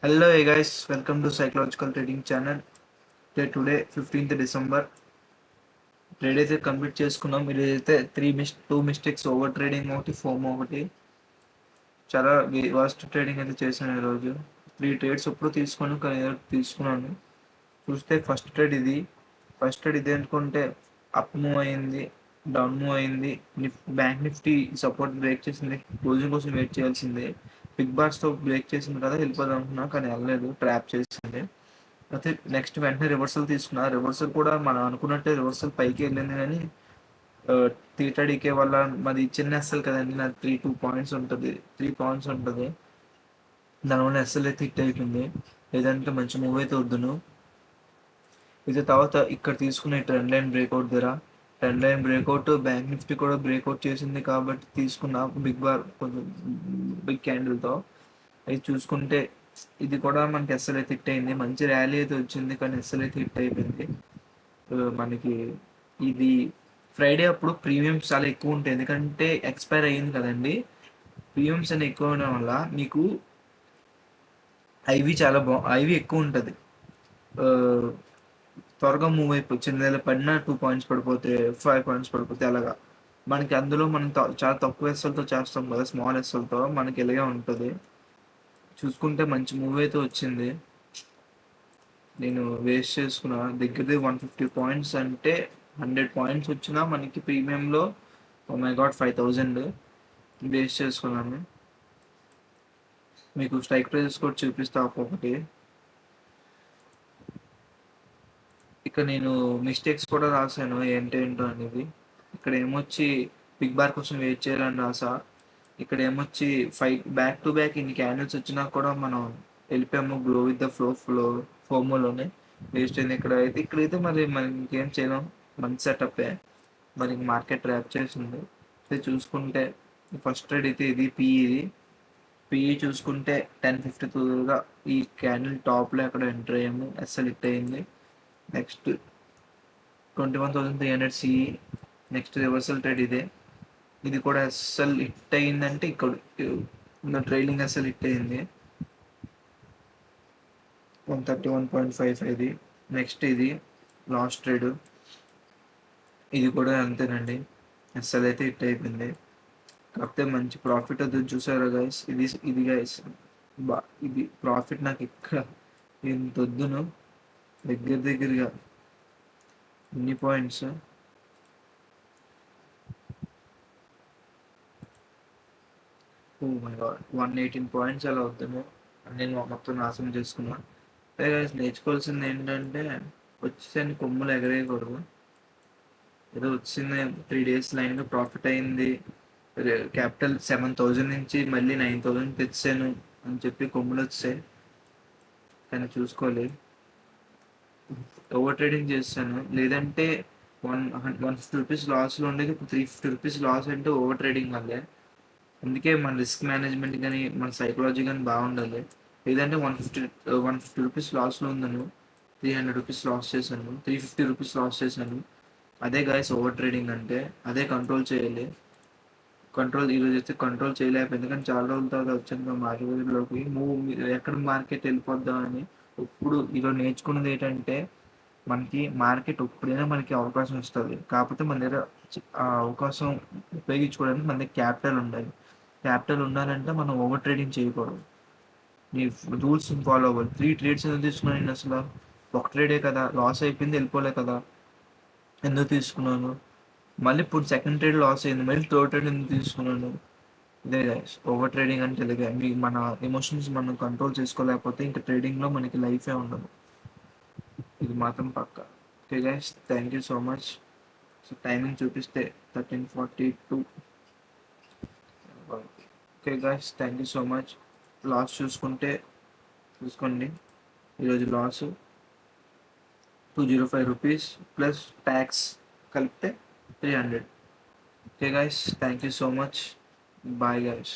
Hello, hey guys, welcome to Psychological Trading Channel. Today 15th December. Trade అయితే complete చేసుకున్నాం. ఇదైతే two mistakes, over trading ఒకటి, foam ఒకటి. చాలా వర్స్ట్ ట్రేడింగ్ అయితే చేశాను ఈరోజు. 3 ట్రేడ్స్ ఎప్పుడు తీసుకున్నాను, కానీ తీసుకున్నాను. చూస్తే ఫస్ట్ ట్రేడ్ ఇది అనుకుంటే అప్ మూవ్ అయింది, డౌన్ మూవ్ అయింది. బ్యాంక్ నిఫ్టీ సపోర్ట్ బ్రేక్ చేసింది, క్లోజింగ్ కోసం వెయిట్ చేయాల్సిందే. బిగ్ బాస్తో బ్రేక్ చేసింది కదా, వెళ్ళిపోదాం అనుకున్నా, కానీ వెళ్ళలేదు, ట్రాప్ చేసింది. అయితే నెక్స్ట్ వెంటనే రివర్సల్ తీసుకున్నా. రివర్సల్ కూడా మనం అనుకున్నట్టే రివర్సల్ పైకి వెళ్ళింది, కానీ థీటా డీకే వల్ల మాది చిన్న ఎస్ఎల్ కదండి, నాది 2 పాయింట్స్ ఉంటుంది, 3 పాయింట్స్ ఉంటుంది. దానివల్ల ఎస్ఎల్ అయితే హిట్ అయిపోయింది. లేదంటే మంచి మూవ్ అయితే వద్దును. ఇది తర్వాత ఇక్కడ తీసుకునే trend line breakout trend line breakout, bank Nifty కూడా బ్రేక్అవుట్ చేసింది కాబట్టి తీసుకున్న కొంచెం బిగ్ క్యాండిల్తో. అది చూసుకుంటే ఇది కూడా మనకి ఎస్ఎల్ అయితే హిట్ అయింది. మంచి ర్యాలీ అయితే వచ్చింది, కానీ ఎస్ఎల్ అయితే హిట్ అయిపోయింది. మనకి ఇది ఫ్రైడే అప్పుడు ప్రీమియమ్స్ చాలా ఎక్కువ ఉంటాయి, ఎందుకంటే ఎక్స్పైర్ అయ్యింది కదండి. ప్రీమియమ్స్ అని ఎక్కువ ఉండడం వల్ల మీకు ఐవి ఐవి ఎక్కువ ఉంటుంది. త్వరగా మూవ్ అయిపోయి చిన్నదేలా పడినా 2 పాయింట్స్ పడిపోతే, 5 పాయింట్స్ పడిపోతే అలాగా. మనకి అందులో మనం చాలా తక్కువ ఎస్ఎల్తో చేస్తాం కదా, స్మాల్ ఎస్ఎల్తో మనకి ఇలాగే ఉంటుంది. చూసుకుంటే మంచి మూవ్ అయితే వచ్చింది. నేను వేస్ట్ చేసుకున్నా దగ్గరది 150 పాయింట్స్, అంటే 100 పాయింట్స్ వచ్చినా మనకి ప్రీమియంలో మై గాడ్ 5000 వేస్ట్ చేసుకున్నాను. మీకు స్ట్రైక్ ప్రైజెస్ కూడా చూపిస్తా ఒక్కొక్కటి. ఇక్కడ నేను మిస్టేక్స్ కూడా రాశాను ఏంటేంటో అనేది. ఇక్కడ ఏమొచ్చి బిగ్ బార్ కోసం వెయిట్ చేయాలని రాసా. ఇక్కడ ఏమొచ్చి బ్యాక్ టు బ్యాక్ ఇన్ని క్యాండిల్స్ వచ్చినా కూడా మనం వెళ్ళిపోయాము గ్లో విత్ ద ఫోమోలోనే వేస్ట్ అయింది. ఇక్కడైతే మరి ఇంకేం చేయలేం, మంచి సెటప్పే. మరి మార్కెట్ ర్యాప్ చేసింది. అయితే చూసుకుంటే ఫస్ట్ ట్రేడ్ అయితే ఇది పిఈ చూసుకుంటే 10.52గా ఈ క్యాండిల్ టాప్లో ఎక్కడ ఎంటర్ అయ్యాము, ఎస్ఎల్ హిట్ అయింది. Next 21,300 CE. Next reversal trade ఇది కూడా ఎస్ఎల్ హిట్ అయిందంటే ఇక్కడ ట్రైలింగ్ ఎస్ఎల్ హిట్ అయింది 131.55. నెక్స్ట్ ఇది లాస్ట్ ట్రేడ్, ఇది కూడా అంతేనండి, ఎస్ఎల్ అయితే హిట్ అయిపోయింది. కాకపోతే మంచి ప్రాఫిట్ అది చూసారా గైస్. ఇది గైస్ ఇది ప్రాఫిట్ నాకు ఇక్కడ ఇంత వద్దును, దగ్గరగా ఎన్ని points, oh my god 118 points అలా వద్దును. నేను మొత్తం నాశనం చేసుకున్నాను. అదే గైస్ నేర్చుకోవాల్సింది ఏంటంటే వచ్చేసరికి కొమ్ములు ఎగరేయకూడదు. ఏదో వచ్చింది 3 days లైన్గా ప్రాఫిట్ అయింది, క్యాపిటల్ 7,000 నుంచి మళ్ళీ 9,000 తెచ్చాను అని చెప్పి కొమ్ములు వచ్చాయి, కానీ చూసుకోవాలి. ఓవర్ ట్రేడింగ్ చేస్తాను, లేదంటే 150 రూపీస్ లాస్లో ఉండేది 350 రూపీస్ లాస్ అంటే ఓవర్ ట్రేడింగ్ వల్లే. అందుకే మన రిస్క్ మేనేజ్మెంట్ కానీ మన సైకాలజీ కానీ బాగుండాలి. లేదంటే 150 రూపీస్ లాస్లో ఉందను 300 రూపీస్ లాస్ చేశాను, 350 రూపీస్ లాస్ చేశాను. అదే గైస్ ఓవర్ ట్రేడింగ్ అంటే, అదే కంట్రోల్ చేయాలి. ఈరోజు అయితే కంట్రోల్ చేయలేకపోయింది, ఎందుకంటే చాలా రోజుల తర్వాత వచ్చాను మార్కెట్లోకి. ఎక్కడ మార్కెట్ వెళ్ళిపోద్దాం అని. ఇప్పుడు ఈరోజు నేర్చుకున్నది ఏంటంటే మనకి మార్కెట్ ఎప్పుడైనా మనకి అవకాశం ఇస్తుంది, కాకపోతే మన దగ్గర ఆ అవకాశం ఉపయోగించుకోవడానికి మన దగ్గర క్యాపిటల్ ఉండాలి. క్యాపిటల్ ఉండాలంటే మనం ఓవర్ ట్రేడింగ్ చేయకూడదు, నీ రూల్స్ ఫాలో అవ్వాలి. 3 ట్రేడ్స్ ఎందుకు తీసుకున్నాను అసలు? ఒక ట్రేడే కదా, లాస్ అయిపోయింది, వెళ్ళిపోలే కదా, ఎందుకు తీసుకున్నాను? మళ్ళీ ఇప్పుడు సెకండ్ ట్రేడ్ లాస్ అయింది, మళ్ళీ థర్డ్ ట్రేడ్ ఎందుకు తీసుకున్నాను? ఇదే గైస్ ఓవర్ ట్రేడింగ్ అంటే ఇలాగే. మన ఎమోషన్స్ మనం కంట్రోల్ చేసుకోలేకపోతే ఇంకా ట్రేడింగ్లో మనకి లైఫే ఉండదు, ఇది మాత్రం పక్క. Okay guys, thank you so much. So timing చూపిస్తే 13:42. Okay guys, thank you so much. Loss చూసుకోండి, ఈరోజు లాస్ 205 రూపీస్ ప్లస్ ట్యాక్స్ కలిపితే 300. Okay guys, thank you so much. Bye guys.